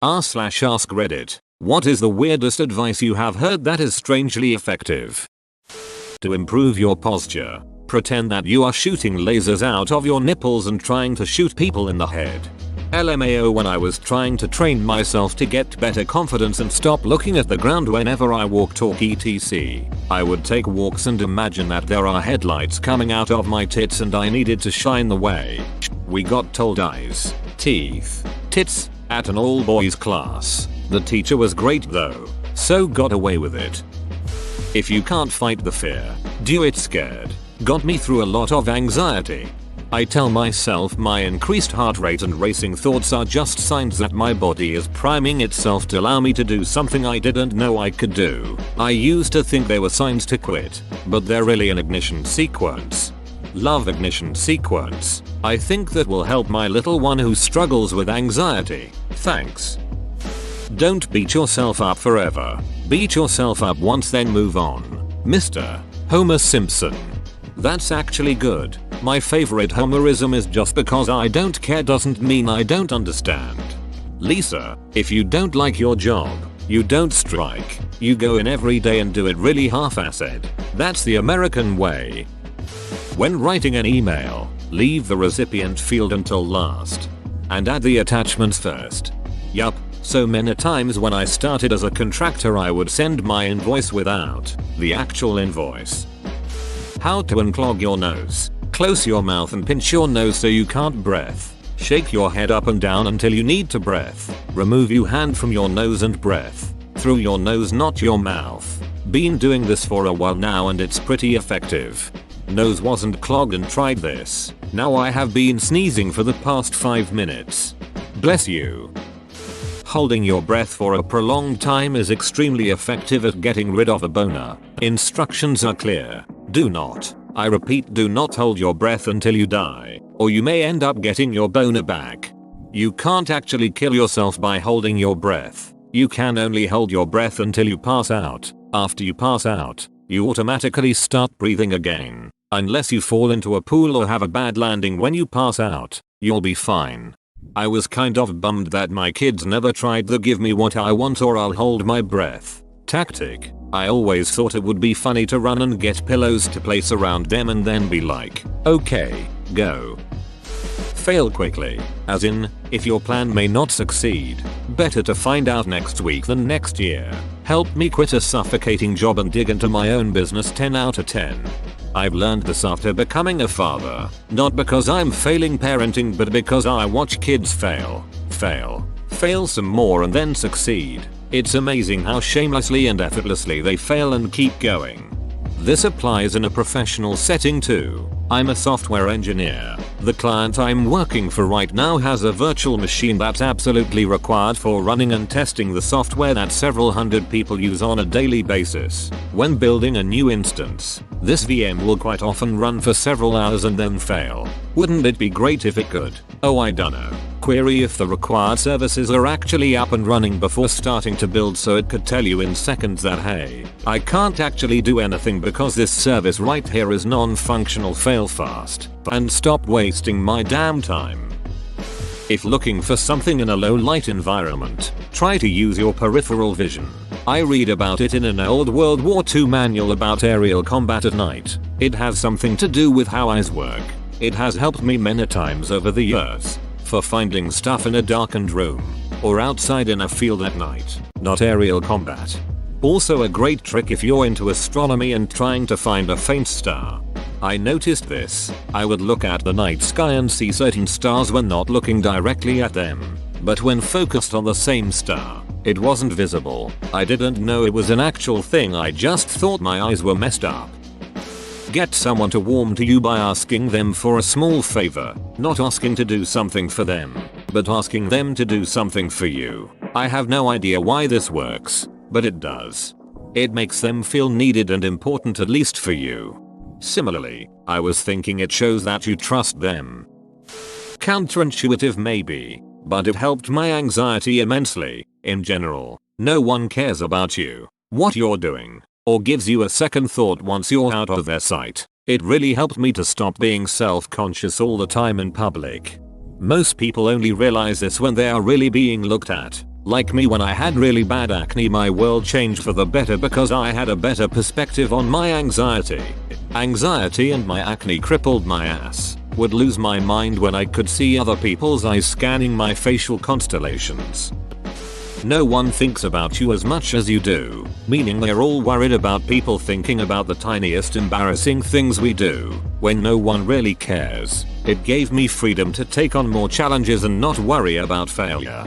r/ask Reddit. What is the weirdest advice you have heard that is strangely effective? To improve your posture, pretend that you are shooting lasers out of your nipples and trying to shoot people in the head. LMAO, when I was trying to train myself to get better confidence and stop looking at the ground whenever I walk, talk, etc. I would take walks and imagine that there are headlights coming out of my tits and I needed to shine the way. We got told eyes, teeth, tits at an all boys class. The teacher was great though, so got away with it. If you can't fight the fear, do it scared. Got me through a lot of anxiety. I tell myself my increased heart rate and racing thoughts are just signs that my body is priming itself to allow me to do something I didn't know I could do. I used to think they were signs to quit, but they're really an ignition sequence. Love ignition sequence. I think that will help my little one who struggles with anxiety. Thanks. Don't beat yourself up forever. Beat yourself up once then move on. Mr. Homer Simpson. That's actually good. My favorite Homerism is just because I don't care doesn't mean I don't understand. Lisa, if you don't like your job, you don't strike. You go in every day and do it really half-assed. That's the American way. When writing an email, leave the recipient field until last. And add the attachments first. Yup, so many times when I started as a contractor I would send my invoice without the actual invoice. How to unclog your nose. Close your mouth and pinch your nose so you can't breath. Shake your head up and down until you need to breath. Remove your hand from your nose and breath through your nose, not your mouth. Been doing this for a while now and it's pretty effective. Nose wasn't clogged and tried this. Now I have been sneezing for the past 5 minutes. Bless you. Holding your breath for a prolonged time is extremely effective at getting rid of a boner. Instructions are clear. Do not, I repeat, do not hold your breath until you die, or you may end up getting your boner back. You can't actually kill yourself by holding your breath. You can only hold your breath until you pass out. After you pass out, you automatically start breathing again. Unless you fall into a pool or have a bad landing when you pass out, you'll be fine. I was kind of bummed that my kids never tried the give me what I want or I'll hold my breath tactic. I always thought it would be funny to run and get pillows to place around them and then be like, okay, go. Fail quickly. As in, if your plan may not succeed, better to find out next week than next year. Helped me quit a suffocating job and dig into my own business. 10 out of 10. I've learned this after becoming a father, not because I'm failing parenting but because I watch kids fail some more and then succeed. It's amazing how shamelessly and effortlessly they fail and keep going. This applies in a professional setting too. I'm a software engineer. The client I'm working for right now has a virtual machine that's absolutely required for running and testing the software that several hundred people use on a daily basis. When building a new instance, this VM will quite often run for several hours and then fail. Wouldn't it be great if it could? Oh, I dunno. Query if the required services are actually up and running before starting to build so it could tell you in seconds that hey, I can't actually do anything because this service right here is non-functional, fail fast, and stop wasting my damn time. If looking for something in a low light environment, try to use your peripheral vision. I read about it in an old World War II manual about aerial combat at night. It has something to do with how eyes work. It has helped me many times over the years. For finding stuff in a darkened room, or outside in a field at night, not aerial combat. Also a great trick if you're into astronomy and trying to find a faint star. I noticed this. I would look at the night sky and see certain stars when not looking directly at them, but when focused on the same star, it wasn't visible. I didn't know it was an actual thing, I just thought my eyes were messed up. Get someone to warm to you by asking them for a small favor, not asking to do something for them, but asking them to do something for you. I have no idea why this works, but it does. It makes them feel needed and important, at least for you. Similarly, I was thinking it shows that you trust them. Counterintuitive maybe, but it helped my anxiety immensely. In general, no one cares about you, what you're doing, or gives you a second thought once you're out of their sight. It really helped me to stop being self-conscious all the time in public. Most people only realize this when they are really being looked at. Like me when I had really bad acne, my world changed for the better because I had a better perspective on my anxiety. Anxiety and my acne crippled my ass. Would lose my mind when I could see other people's eyes scanning my facial constellations. No one thinks about you as much as you do, meaning they're all worried about people thinking about the tiniest embarrassing things we do, when no one really cares. It gave me freedom to take on more challenges and not worry about failure.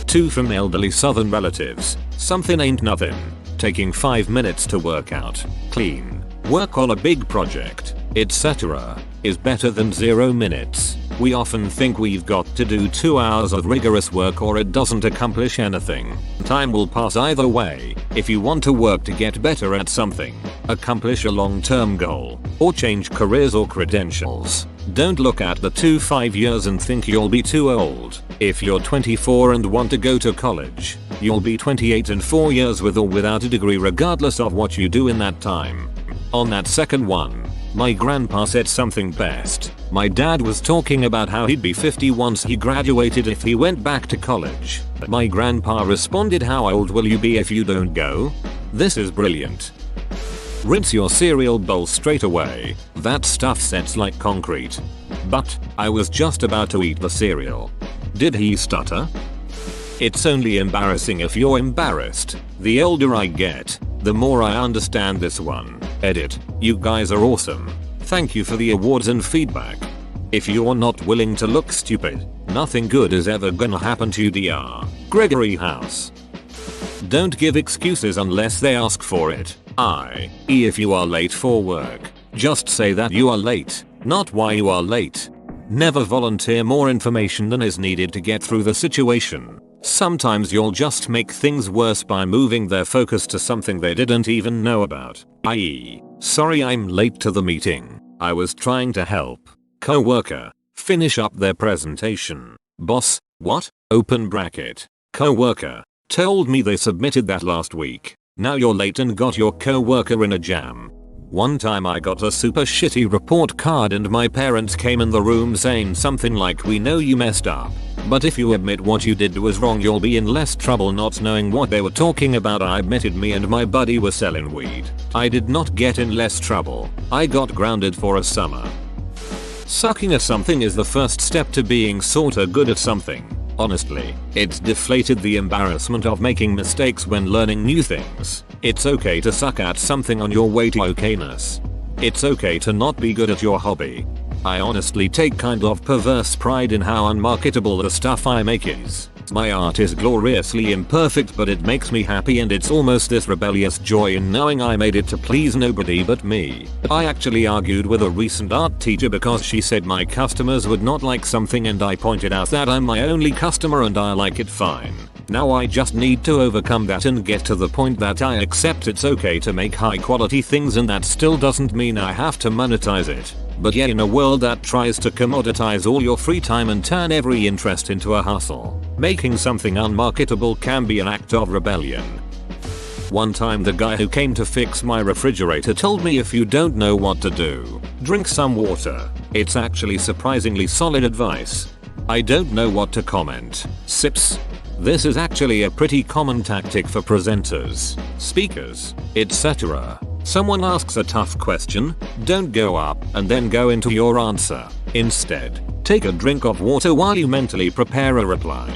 2 from elderly southern relatives. Something ain't nothing. Taking 5 minutes to work out, clean, work on a big project, etc. is better than 0 minutes. We often think we've got to do 2 hours of rigorous work or it doesn't accomplish anything. Time will pass either way. If you want to work to get better at something, accomplish a long-term goal, or change careers or credentials, don't look at the 5 years and think you'll be too old. If you're 24 and want to go to college, you'll be 28 in 4 years with or without a degree regardless of what you do in that time. On that second one, my grandpa said something best. My dad was talking about how he'd be 50 once he graduated if he went back to college. My grandpa responded, "How old will you be if you don't go?" This is brilliant. Rinse your cereal bowl straight away. That stuff sets like concrete. But I was just about to eat the cereal. Did he stutter? It's only embarrassing if you're embarrassed. The older I get, the more I understand this one. Edit. You guys are awesome. Thank you for the awards and feedback. If you're not willing to look stupid, nothing good is ever gonna happen to you. Dr. Gregory House. Don't give excuses unless they ask for it. i.e. if you are late for work, just say that you are late, not why you are late. Never volunteer more information than is needed to get through the situation. Sometimes you'll just make things worse by moving their focus to something they didn't even know about. i.e., sorry I'm late to the meeting. I was trying to help coworker finish up their presentation. Boss, what? Open bracket. Coworker told me they submitted that last week. Now you're late and got your coworker in a jam. One time I got a super shitty report card and my parents came in the room saying something like, "We know you messed up, but if you admit what you did was wrong you'll be in less trouble." Not knowing what they were talking about, I admitted me and my buddy were selling weed. I did not get in less trouble. I got grounded for a summer. Sucking at something is the first step to being sorta good at something. Honestly, it's deflated the embarrassment of making mistakes when learning new things. It's okay to suck at something on your way to okayness. It's okay to not be good at your hobby. I honestly take kind of perverse pride in how unmarketable the stuff I make is. My art is gloriously imperfect, but it makes me happy, and it's almost this rebellious joy in knowing I made it to please nobody but me. I actually argued with a recent art teacher because she said my customers would not like something, and I pointed out that I'm my only customer and I like it fine. Now I just need to overcome that and get to the point that I accept it's okay to make high quality things, and that still doesn't mean I have to monetize it. But yeah, in a world that tries to commoditize all your free time and turn every interest into a hustle, making something unmarketable can be an act of rebellion. One time the guy who came to fix my refrigerator told me, "If you don't know what to do, drink some water." It's actually surprisingly solid advice. I don't know what to comment. Sips. This is actually a pretty common tactic for presenters, speakers, etc. Someone asks a tough question, don't go up and then go into your answer. Instead, take a drink of water while you mentally prepare a reply.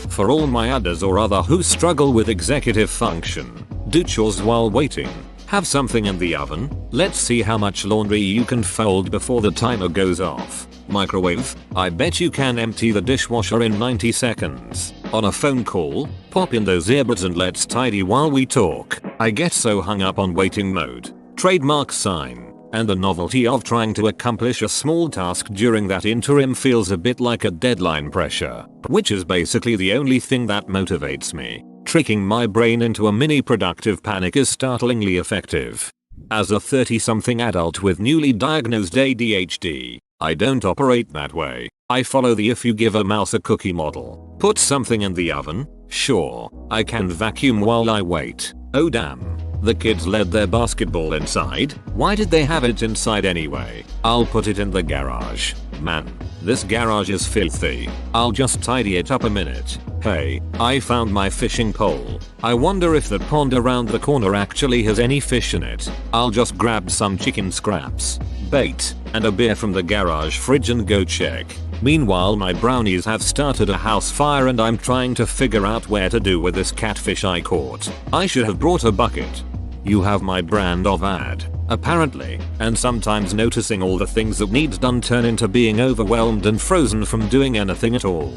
For all my others or other who struggle with executive function, do chores while waiting. Have something in the oven. Let's see how much laundry you can fold before the timer goes off. Microwave. I bet you can empty the dishwasher in 90 seconds. On a phone call, pop in those earbuds and let's tidy while we talk. I get so hung up on waiting mode. Trademark sign. And the novelty of trying to accomplish a small task during that interim feels a bit like a deadline pressure, which is basically the only thing that motivates me. Tricking my brain into a mini productive panic is startlingly effective. As a 30-something adult with newly diagnosed ADHD, I don't operate that way. I follow the "if you give a mouse a cookie" model. Put something in the oven? Sure. I can vacuum while I wait. Oh damn. The kids led their basketball inside? Why did they have it inside anyway? I'll put it in the garage. Man, this garage is filthy. I'll just tidy it up a minute. Hey, I found my fishing pole. I wonder if that pond around the corner actually has any fish in it. I'll just grab some chicken scraps, bait, and a beer from the garage fridge and go check. Meanwhile, my brownies have started a house fire and I'm trying to figure out where to do with this catfish I caught. I should have brought a bucket. You have my brand of ad, apparently, and sometimes noticing all the things that needs done turn into being overwhelmed and frozen from doing anything at all.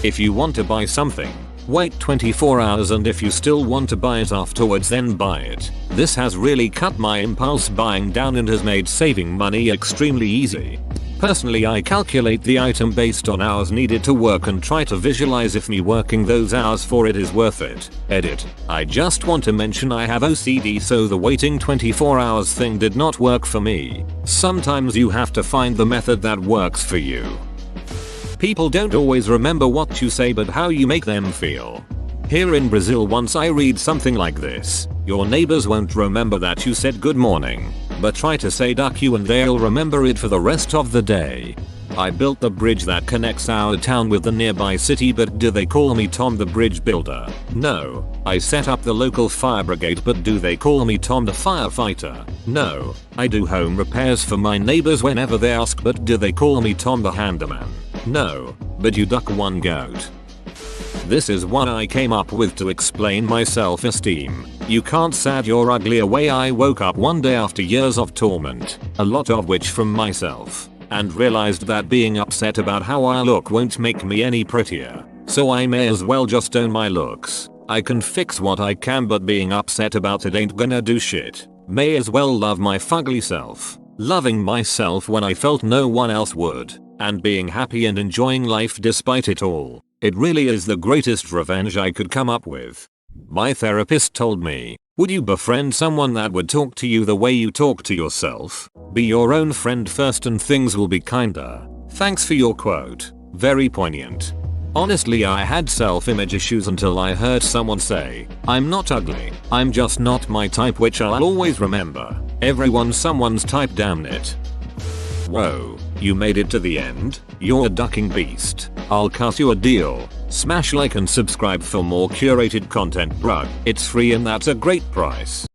If you want to buy something, wait 24 hours, and if you still want to buy it afterwards, then buy it. This has really cut my impulse buying down and has made saving money extremely easy. Personally, I calculate the item based on hours needed to work and try to visualize if me working those hours for it is worth it. Edit. I just want to mention I have OCD, so the waiting 24 hours thing did not work for me. Sometimes you have to find the method that works for you. People don't always remember what you say but how you make them feel. Here in Brazil, once I read something like this: your neighbors won't remember that you said good morning, but try to say duck you and they'll remember it for the rest of the day. I built the bridge that connects our town with the nearby city, but do they call me Tom the Bridge Builder? No. I set up the local fire brigade, but do they call me Tom the Firefighter? No. I do home repairs for my neighbors whenever they ask, but do they call me Tom the Handyman? No. But you duck one goat. This is one I came up with to explain my self-esteem. You can't sad your ugly away. I woke up one day after years of torment, a lot of which from myself, and realized that being upset about how I look won't make me any prettier. So I may as well just own my looks. I can fix what I can, but being upset about it ain't gonna do shit. May as well love my fugly self. Loving myself when I felt no one else would, and being happy and enjoying life despite it all. It really is the greatest revenge I could come up with. My therapist told me, would you befriend someone that would talk to you the way you talk to yourself? Be your own friend first and things will be kinder. Thanks for your quote. Very poignant. Honestly, I had self-image issues until I heard someone say, I'm not ugly, I'm just not my type, which I'll always remember. Everyone's someone's type, damn it. Whoa, you made it to the end? You're a ducking beast. I'll cut you a deal. Smash like and subscribe for more curated content, bruh. It's free and that's a great price.